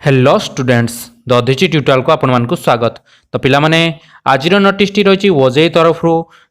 Hello students Dadhichi tutorial को आपण मानकु स्वागत। तो पिला माने आज नोटिस टी रही ओजे तरफ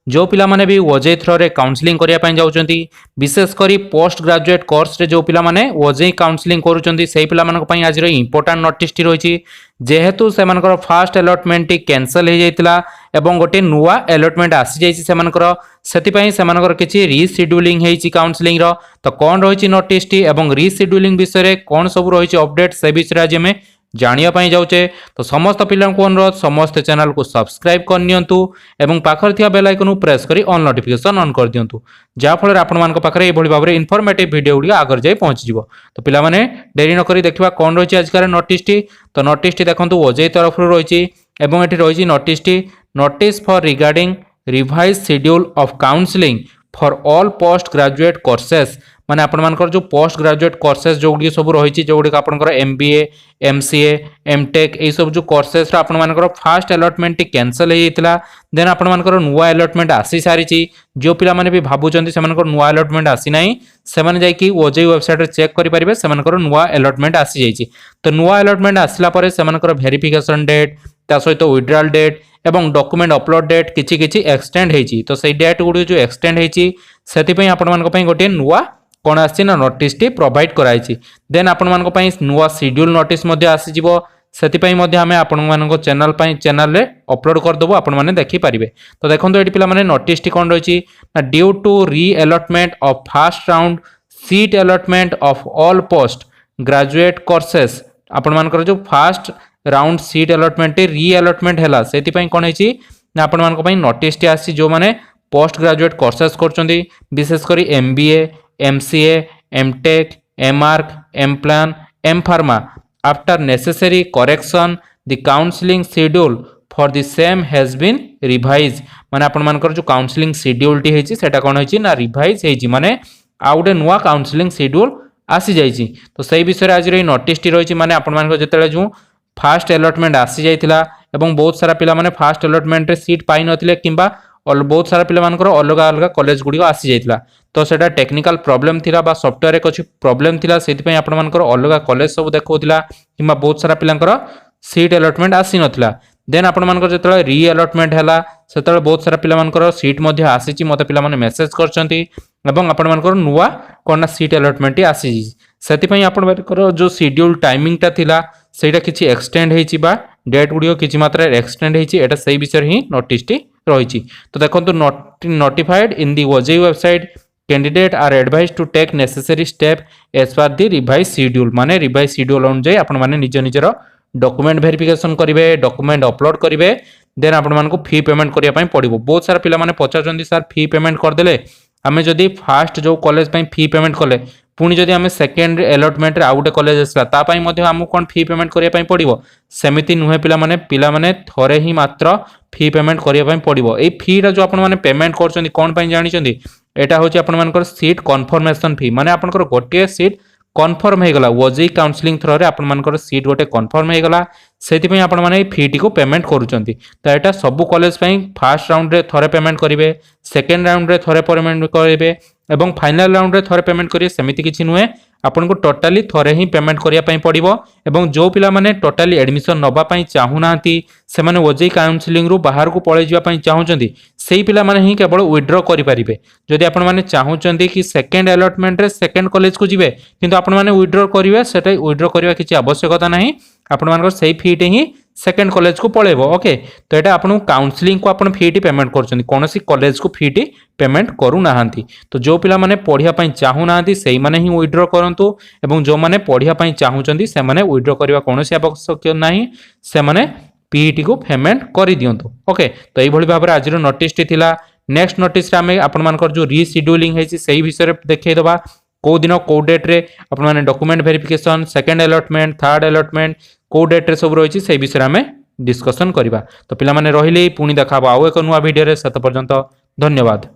जो पिला माने भी ओजे थ्रो रे काउंसलिंग करिया पय जाउचंती विशेष करी पोस्ट ग्रेजुएट कोर्स रे जो पिला माने ओजे काउंसलिंग करूचंती सेही पिला मानक पय आज इंपोर्टेंट नोटिस टी रही जेहेतु से मानकर फास्ट अलॉटमेंट टी कैंसल हो जाइतिला एवं गोटे नुआ अलॉटमेंट आसी जाइछि से मानकर सेति पय से मानकर किछि रीशेड्यूलिंग हेछि काउंसलिंग रो तो कोन रहिछि नोटिस टी एवं रीशेड्यूलिंग विषय रे कोन सब रहिछि अपडेट से विषय आज में जानिया पय जाउचे। तो समस्त पिला को अनुरोध समस्त चैनल को सब्सक्राइब कर नियंतु एवं पाखर थिया बेल आइकन प्रेस करी ऑल नोटिफिकेशन ऑन कर दियंतु जा फल आपण मान पाखरे ए भली भाबरे इन्फॉर्मेटिव वीडियो गुडी आगर जाय पहुंच जिवो। तो पिला माने देरी न करी देखिबा कोन रहिछि आजकार नोटिस टी। तो नोटिस टी देखंतु ओजे तरफ रहिछि एवं एठी रहिछि नोटिस टी notice for regarding revise schedule of counselling for all post graduate courses माने आपण मानकर जो पोस्ट ग्रेजुएट कोर्सेस जो गुडी सब रहिछि जो गुडी आपनकर एमबीए एमसीए एमटेक ए सब जो कोर्सेस रा आपण मानकर फास्ट अलॉटमेंट टी कैंसिल हे इतला देन आपण मानकर नुवा अलॉटमेंट आसी सारिछि जो पिला माने भी भाबुचंती से मानकर नुवा अलॉटमेंट आसी नाही से माने जाय कि ओजे वेबसाइट रे चेक करि परिबे से मानकर नुवा अलॉटमेंट आसी जाइछि। तो नुवा अलॉटमेंट आसिला परे से मानकर वेरिफिकेशन डेट ता सहित विड्रॉल डेट एवं डॉक्यूमेंट अपलोड डेट किछि किछि एक्सटेंड हेछि। तो सेही डेट गुडी जो एक्सटेंड हेछि सेति पय आपण मानक पय गोटे नुवा कोन आछि ना नोटिस टी प्रोवाइड कराइछि। देन आपण मानक पय नुवा शेड्यूल नोटिस मध्ये आसी जिवो सेति पय मध्ये हमें आपण मानक चैनल रे अपलोड कर दबो आपण माने देखि परिबे। तो देखंतु एटी पिला माने नोटिस टी कोन रहिछि ना due to reallotment of first round seat allotment of all post graduate courses आपण मानकर जो first round seat allotment reallotment हैला सेति पय कोन हेछि ना आपण मानक पय नोटिस टी आसी जो माने पोस्ट ग्रेजुएट कोर्सेस करचंदी विशेष करी MBA MCA MTech MArch MPlan MPharma after necessary correction the counselling schedule for the same has been revise माने आपण मानकर जो काउंसलिंग शेड्यूल टी हेछि सेटा कोन हेछि ना रिवाइज हेछि माने आउटे नुवा काउंसलिंग शेड्यूल आसी जाइछि। तो सही विषय आज रे नोटिस टी रहिछि माने आपण मानकर जेतेले जो फास्ट अलॉटमेंट आसी जाइथिला एवं बहुत सारा पिला माने फास्ट अलॉटमेंट रे सीट पाइ नथिले किंबा बहुत सारा पिला मानकर अलग अलग कॉलेज गुडी आसी जाइथिला। तो सेटा टेक्निकल प्रॉब्लम थिला बा सॉफ्टवेयर रे कुछ प्रॉब्लम थिला सेति पय आपण मानकर अलग कॉलेज सब देखौथिला किंबा बहुत सारा पिलांकर सीट अलॉटमेंट आसी नथिला। देन आपण मानकर जेतले री अलॉटमेंट हैला सेतले बहुत सारा पिला मानकर सीट मध्ये आसीची मते पिला माने मेसेज करचंती एवं आपण मानकर नुवा कोना सीट अलॉटमेंट आसी सेति पय आपण मानकर जो शेड्यूल टाइमिंग ता थिला सेटा किछि एक्सटेंड हेछि बा डेट गुडियो किछि मात्रा एक्सटेंड हेछि एटा सही विषय ही नोटिस टी रहिछि। तो देखंतु notified in the OJEE website candidate are advise to take necessary step as per the revise schedule माने रिवाइज शेड्यूल अनुसार आपण माने निज निजर डॉक्यूमेंट वेरिफिकेशन करिवे डॉक्यूमेंट अपलोड करिवे देन आपण मानको फी पेमेंट करिया पय पड़िबो। बहुत सारा पिला माने पचारचंदी सर फी पेमेंट कर देले आमे जदी फास्ट जो कॉलेज पय फी पेमेंट कले पुणी जदी आमे सेकेंड अलॉटमेंट रे आउटे कॉलेज असला ता पय मध्ये हमु कोन फी पेमेंट करिया पय पड़िबो सेमिति नुहे पिला माने थरे ही मात्र फी पेमेंट करिया पय पड़िबो। ए फी रा जो आपण माने पेमेंट करचंदी कोन पय जानि चंदी एटा होची आपण मानकर सीट कन्फर्मेशन फी माने आपनकर गोटे सीट कन्फर्म हे गला ओजे काउंसलिंग थ्रो रे आपण मानकर सीट गोटे कन्फर्म हे गला सेति पय आपण माने फी टी को पेमेंट करूचंती। तो एटा सब कॉलेज पय फर्स्ट राउंड रे थरे पेमेंट करिवे सेकंड राउंड रे थरे पेमेंट करिवे एवं फाइनल राउंड रे थरे पेमेंट करिवे सेमिति किछि नुहे आपन को टोटली थरे ही पेमेंट करिया पय पड़िबो। एवं जो पिला माने टोटली एडमिशन नबा पय चाहू नांती से माने ओजे काउंसलिंग रु बाहर को पळे जिवा पय चाहूचंती सेही पिला माने ही केवल विथड्रॉ करि परिबे। जदि आपण माने चाहूचंती कि सेकंड अलॉटमेंट रे सेकंड कॉलेज को जिवे किंतु आपण माने विथड्रॉ करिवे सेटा विथड्रॉ करिवा किछि आवश्यकता नाही आपण मानकर सेही फीटे ही सेकंड कॉलेज को पळेबो। ओके तो एटा आपण काउंसलिंग को आपण फीटी पेमेंट करचंती कोनोसी कॉलेज को फीटी पेमेंट करू नाहांती। तो जो पिला माने पढिया पय चाहू नाहांती सेही माने ही विथड्रॉ करंतु एवं जो माने पढिया पय चाहूचंती से माने विथड्रॉ करबा कोनोसी आवश्यक नाही से माने पीटी को पेमेंट करि दियंतु। ओके तो एई भली भाबरे आजिरो नोटिस टी थिला। नेक्स्ट नोटिस रे हमें आपण मानकर जो रीशेड्यूलिंग हेछि सेही विषय रे देखै दबा को दिन को डेट रे आपण माने document verification second allotment third allotment को डेट रे सब रहिछि सेही विषय रे हमें डिस्कशन करबा। तो पिला माने रहिले पुणी देखाबो आउ एक नुवा वीडियो रे सत पर्यंत धन्यवाद।